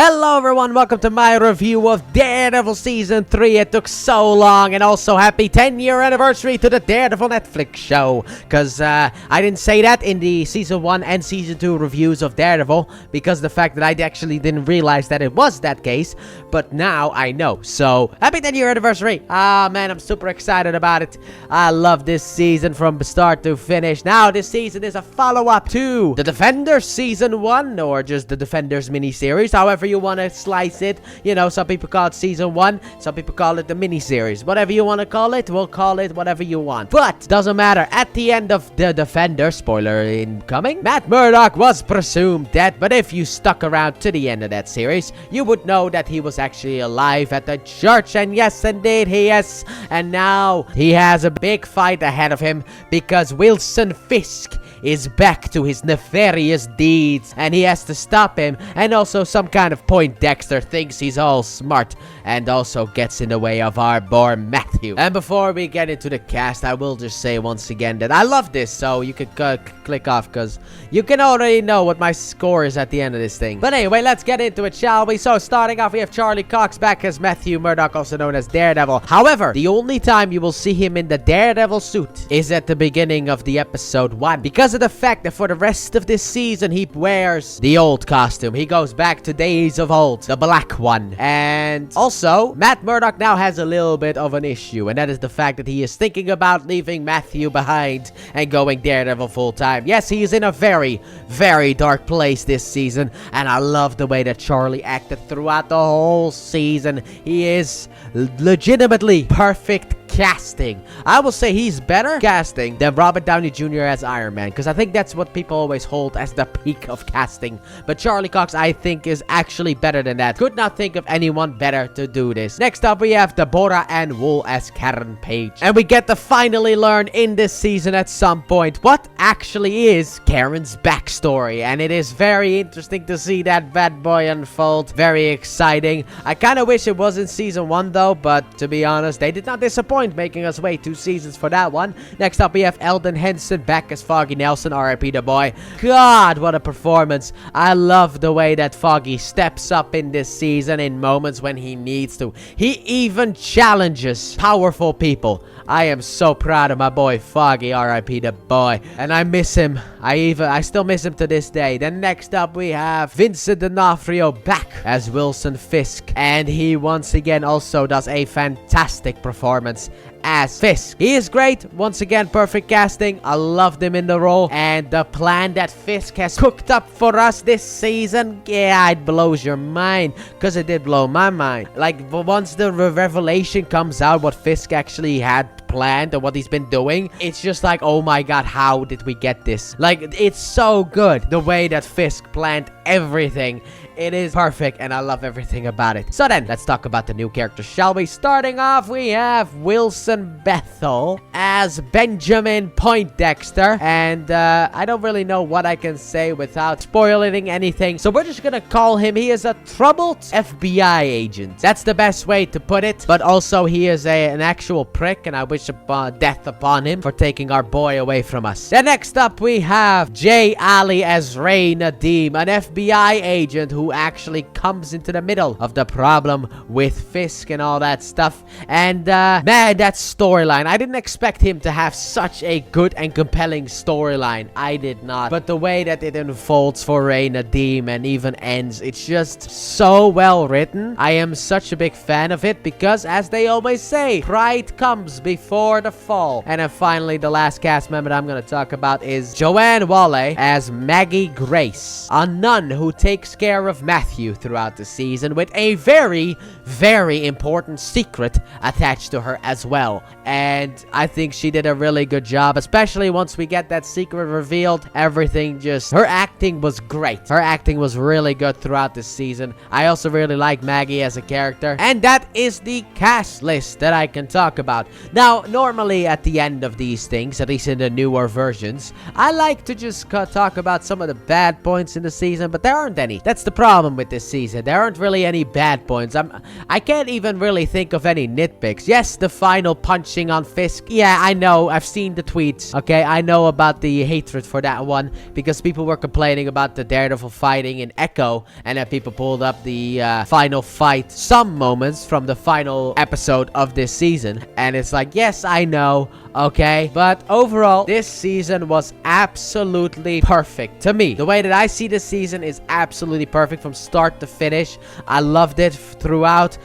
Hello everyone, welcome to my review of Daredevil Season 3. It took so long, and also happy 10-year anniversary to the Daredevil Netflix show. Because I didn't say that in the Season 1 and Season 2 reviews of Daredevil, because the fact that I actually didn't realize that it was that case, but now I know. So, happy 10-year anniversary. Ah man, I'm super excited about it. I love this season from start to finish. Now, this season is a follow-up to The Defenders Season 1, or just The Defenders miniseries, however you want to slice it. You know, some people call it Season 1, some people call it the miniseries. Whatever you want to call it, we'll call it whatever you want. But, doesn't matter. At the end of The Defender, spoiler incoming, Matt Murdock was presumed dead, but if you stuck around to the end of that series, you would know that he was actually alive at the church, and yes, indeed, he is. And now, he has a big fight ahead of him, because Wilson Fisk is back to his nefarious deeds, and he has to stop him. And also, some kind of Poindexter thinks he's all smart and also gets in the way of our boy Matthew. And before we get into the cast, I will just say once again that I love this, so you could click off because you can already know what my score is at the end of this thing. But anyway, let's get into it, shall we? So starting off, we have Charlie Cox back as Matthew Murdock, also known as Daredevil. However, the only time you will see him in the Daredevil suit is at the beginning of the episode 1, because of the fact that for the rest of this season he wears the old costume. He goes back to days of old, the black one. And also, Matt Murdock now has a little bit of an issue, and that is the fact that he is thinking about leaving Matthew behind and going Daredevil full time. Yes, he is in a very, very dark place this season, and I love the way that Charlie acted throughout the whole season. He is legitimately perfect casting. I will say he's better casting than Robert Downey Jr. as Iron Man, because I think that's what people always hold as the peak of casting. But Charlie Cox, I think, is actually better than that. Could not think of anyone better to do this. Next up, we have Deborah Ann Wool as Karen Page. And we get to finally learn in this season at some point what actually is Karen's backstory. And it is very interesting to see that bad boy unfold. Very exciting. I kind of wish it was in Season 1 though, but to be honest, they did not disappoint, making us wait 2 seasons for that one. Next up, we have Eldon Henson back as Foggy Nelson, R.I.P. the boy. God, what a performance. I love the way that Foggy steps up in this season in moments when he needs to. He even challenges powerful people. I am so proud of my boy Foggy, R.I.P. the boy. And I miss him. I still miss him to this day. Then next up, we have Vincent D'Onofrio back as Wilson Fisk. And he once again also does a fantastic performance as Fisk. He is great. Once again, perfect casting. I loved him in the role. And the plan that Fisk has cooked up for us this season, yeah, it blows your mind. Because it did blow my mind. Like, once the revelation comes out, what Fisk actually had planned and what he's been doing, it's just like, oh my god, how did we get this? Like, it's so good the way that Fisk planned everything. It is perfect, and I love everything about it. So then, let's talk about the new characters, shall we? Starting off, we have Wilson Bethel as Benjamin Poindexter. And I don't really know what I can say without spoiling anything. So we're just gonna call him, he is a troubled FBI agent. That's the best way to put it. But also, he is an actual prick, and I wish death upon him for taking our boy away from us. Then next up, we have Jay Ali as Ray Nadeem, an FBI agent who actually comes into the middle of the problem with Fisk and all that stuff. And man, that storyline, I didn't expect him to have such a good and compelling storyline. I did not. But the way that it unfolds for Ray Nadeem and even ends, it's just so well written. I am such a big fan of it because, as they always say, pride comes before the fall. And then finally, the last cast member that I'm going to talk about is Joanne Whalley as Maggie Grace, a nun who takes care of Matthew throughout the season with a very, very important secret attached to her as well. And I think she did a really good job, especially once we get that secret revealed. Everything just, her acting was great. Her acting was really good throughout the season. I also really like Maggie as a character. And that is the cast list that I can talk about. Now, normally at the end of these things, at least in the newer versions, I like to just talk about some of the bad points in the season, but there aren't any. That's the problem. problem with this season. There aren't really any bad points. I can't even really think of any nitpicks. Yes, the final punching on Fisk. Yeah, I know. I've seen the tweets. Okay, I know about the hatred for that one because people were complaining about the Daredevil fighting in Echo, and then people pulled up the final fight, some moments from the final episode of this season, and it's like, yes, I know. Okay, but overall, this season was absolutely perfect to me. The way that I see this season is absolutely perfect from start to finish. I loved it throughout.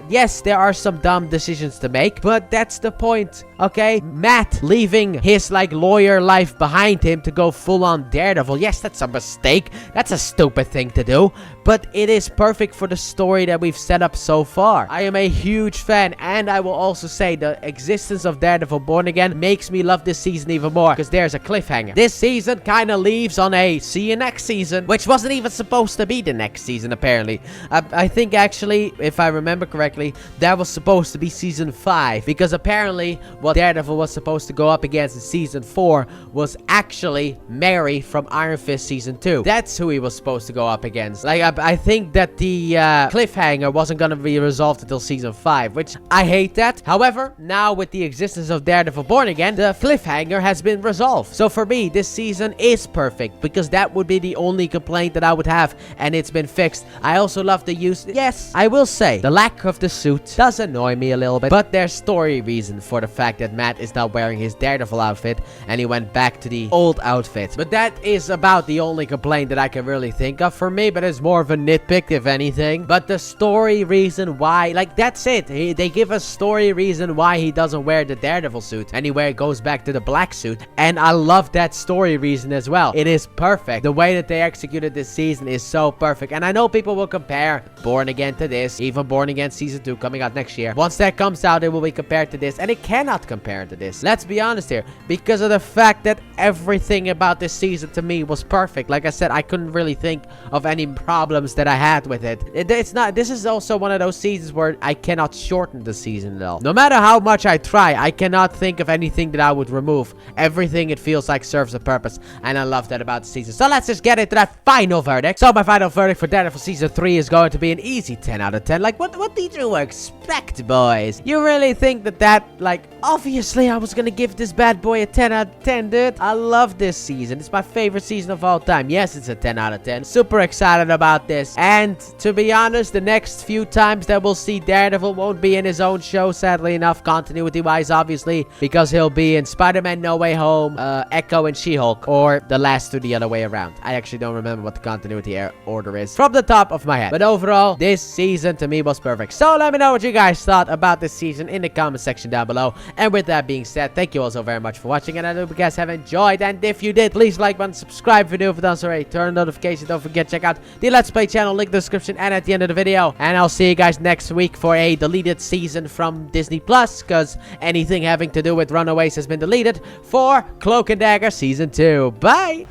Yes, there are some dumb decisions to make, but that's the point. Okay, Matt leaving his lawyer life behind him to go full on Daredevil. Yes, that's a mistake. That's a stupid thing to do, but it is perfect for the story that we've set up so far. I am a huge fan, and I will also say the existence of Daredevil Born Again makes me love this season even more because there's a cliffhanger. This season kind of leaves on a see you next season, which wasn't even supposed to be the next season apparently. I think actually, if I remember correctly, that was supposed to be season 5 because apparently what Daredevil was supposed to go up against in season 4 was actually Mary from Iron Fist season 2. That's who he was supposed to go up against. I think that the cliffhanger wasn't gonna be resolved until season 5, which I hate that. However, now with the existence of Daredevil Born Again, the cliffhanger has been resolved. So for me, this season is perfect because that would be the only complaint that I would have, and it's been fixed. I also love the use. Yes, I will say the lack of the suit does annoy me a little bit, but there's story reason for the fact that Matt is now wearing his Daredevil outfit and he went back to the old outfit. But that is about the only complaint that I can really think of for me, but it's more of a nitpick if anything. But the story reason why, that's it. They give a story reason why he doesn't wear the Daredevil suit and he goes back to the black suit, and I love that story reason as well. It is perfect. The way that they executed this season is so perfect, and I know people will compare Born Again to this, even Born Again season 2 coming out next year. Once that comes out, it will be compared to this, and it cannot compare to this. Let's be honest here, because of the fact that everything about this season to me was perfect. Like I said, I couldn't really think of any problems that I had with it. This is also one of those seasons where I cannot shorten the season at all. No matter how much I try, I cannot think of anything that I would remove. Everything, it feels like, serves a purpose, and I love that about the season. So let's just get into that final verdict. So my final verdict for Daredevil season 3 is going to be an easy 10 out of 10. What did you expect, boys? You really think that obviously I was gonna give this bad boy a 10 out of 10, dude. I love this season. It's my favorite season of all time. Yes, it's a 10 out of 10. Super excited about this. And to be honest, the next few times that we'll see Daredevil won't be in his own show, sadly enough, continuity-wise, obviously, because he'll be in Spider-Man No Way Home, Echo, and She-Hulk, or the last two the other way around. I actually don't remember what the continuity order is from the top of my head. But overall, this season to me was perfect. So let me know what you guys thought about this season in the comment section down below. And with that being said, thank you all so very much for watching, and I hope you guys have enjoyed. And if you did, please like button, subscribe if you haven't done so already, turn notifications, don't forget check out the Let's Play channel, link in the description and at the end of the video. And I'll see you guys next week for a deleted season from Disney Plus, because anything having to do with Runaways has been deleted, for Cloak and Dagger season 2. Bye!